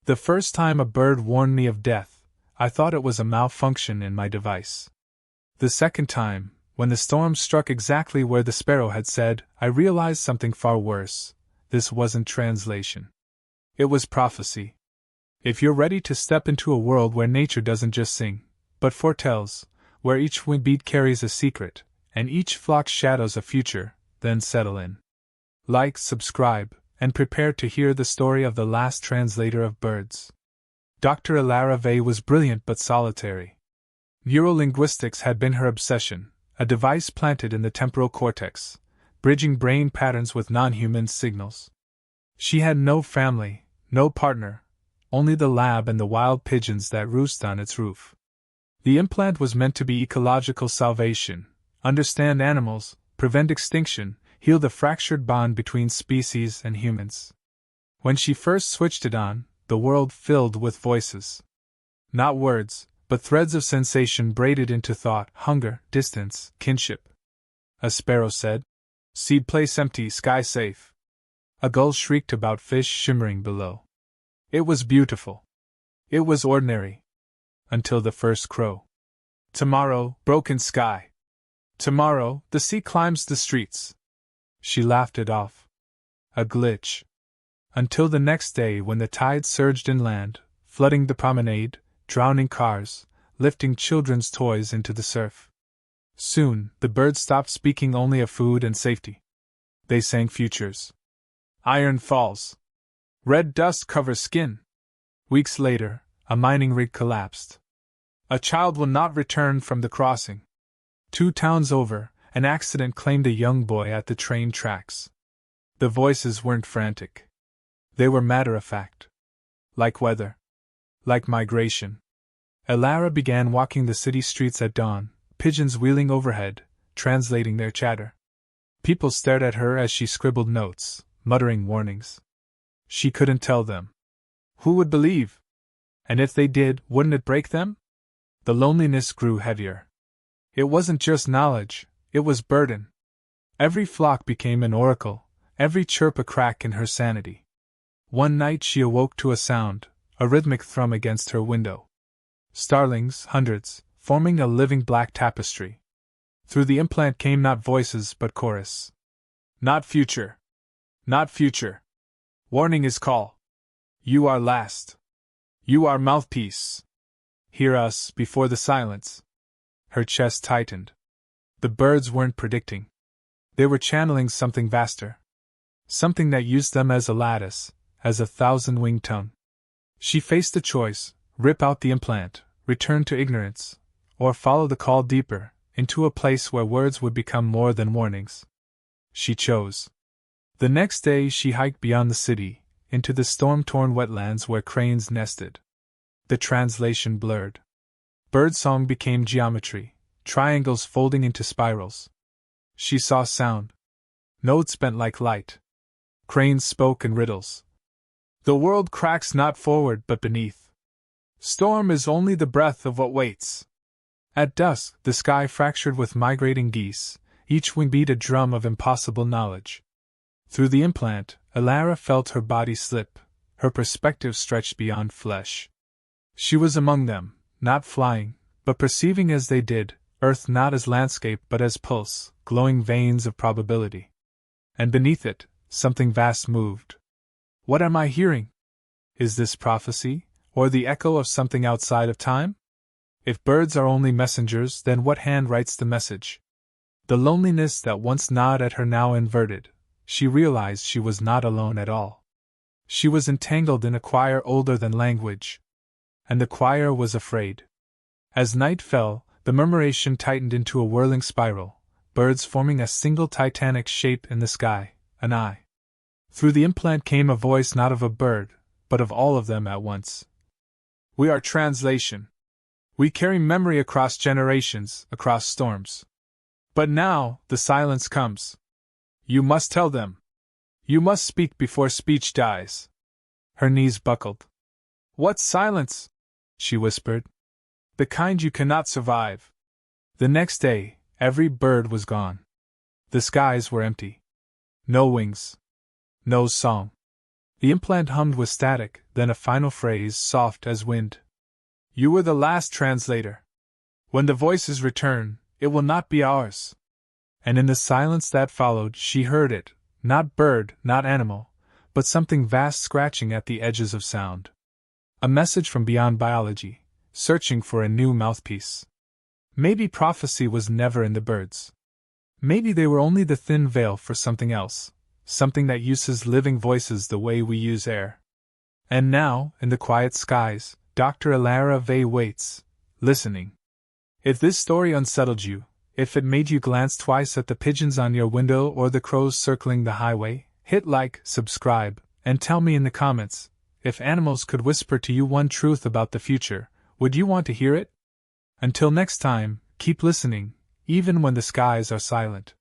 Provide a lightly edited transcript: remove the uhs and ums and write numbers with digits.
The first time a bird warned me of death, I thought it was a malfunction in my device. The second time, when the storm struck exactly where the sparrow had said, I realized something far worse. This wasn't translation. It was prophecy. If you're ready to step into a world where nature doesn't just sing, but foretells, where each wingbeat carries a secret, and each flock shadows a future, then settle in. Like, subscribe, and prepare to hear the story of the last translator of birds. Dr. Elara Vey was brilliant but solitary. Neurolinguistics had been her obsession, a device planted in the temporal cortex, bridging brain patterns with non-human signals. She had no family, no partner, only the lab and the wild pigeons that roost on its roof. The implant was meant to be ecological salvation, understand animals, prevent extinction, heal the fractured bond between species and humans. When she first switched it on, the world filled with voices. Not words, but threads of sensation braided into thought, hunger, distance, kinship. A sparrow said, "Seed place empty, sky safe." A gull shrieked about fish shimmering below. It was beautiful. It was ordinary. Until the first crow. Tomorrow, broken sky. Tomorrow, the sea climbs the streets. She laughed it off. A glitch. Until the next day when the tide surged inland, flooding the promenade, drowning cars, lifting children's toys into the surf. Soon, the birds stopped speaking only of food and safety. They sang futures. Iron falls. Red dust covers skin. Weeks later, a mining rig collapsed. A child will not return from the crossing. 2 towns over, an accident claimed a young boy at the train tracks. The voices weren't frantic. They were matter-of-fact. Like weather. Like migration. Elara began walking the city streets at dawn, pigeons wheeling overhead, translating their chatter. People stared at her as she scribbled notes, muttering warnings. She couldn't tell them. Who would believe? And if they did, wouldn't it break them? The loneliness grew heavier. It wasn't just knowledge, it was burden. Every flock became an oracle, every chirp a crack in her sanity. One night she awoke to a sound, a rhythmic thrum against her window. Starlings, hundreds, forming a living black tapestry. Through the implant came not voices but chorus. Not future. Not future. Warning is call. You are last. You are mouthpiece. Hear us before the silence. Her chest tightened. The birds weren't predicting. They were channeling something vaster. Something that used them as a lattice, as a thousand-winged tongue. She faced a choice: rip out the implant, return to ignorance, or follow the call deeper, into a place where words would become more than warnings. She chose. The next day she hiked beyond the city, into the storm-torn wetlands where cranes nested. The translation blurred. Birdsong became geometry, triangles folding into spirals. She saw sound. Notes bent like light. Cranes spoke in riddles. The world cracks not forward but beneath. Storm is only the breath of what waits. At dusk, the sky fractured with migrating geese, each wing beat a drum of impossible knowledge. Through the implant, Elara felt her body slip, her perspective stretched beyond flesh. She was among them, not flying, but perceiving as they did, Earth not as landscape but as pulse, glowing veins of probability. And beneath it, something vast moved. What am I hearing? Is this prophecy, or the echo of something outside of time? If birds are only messengers, then what hand writes the message? The loneliness that once gnawed at her now inverted. She realized she was not alone at all. She was entangled in a choir older than language. And the choir was afraid. As night fell, the murmuration tightened into a whirling spiral, birds forming a single titanic shape in the sky, an eye. Through the implant came a voice not of a bird, but of all of them at once. We are translation. We carry memory across generations, across storms. But now, the silence comes. You must tell them. You must speak before speech dies. Her knees buckled. What silence? She whispered. The kind you cannot survive. The next day, every bird was gone. The skies were empty. No wings. No song. The implant hummed with static, then a final phrase soft as wind. You were the last translator. When the voices return, it will not be ours. And in the silence that followed, she heard it, not bird, not animal, but something vast scratching at the edges of sound. A message from beyond biology, searching for a new mouthpiece. Maybe prophecy was never in the birds. Maybe they were only the thin veil for something else, something that uses living voices the way we use air. And now, in the quiet skies, Dr. Elara Vey waits, listening. If this story unsettled you, if it made you glance twice at the pigeons on your window or the crows circling the highway, hit like, subscribe, and tell me in the comments, if animals could whisper to you one truth about the future, would you want to hear it? Until next time, keep listening, even when the skies are silent.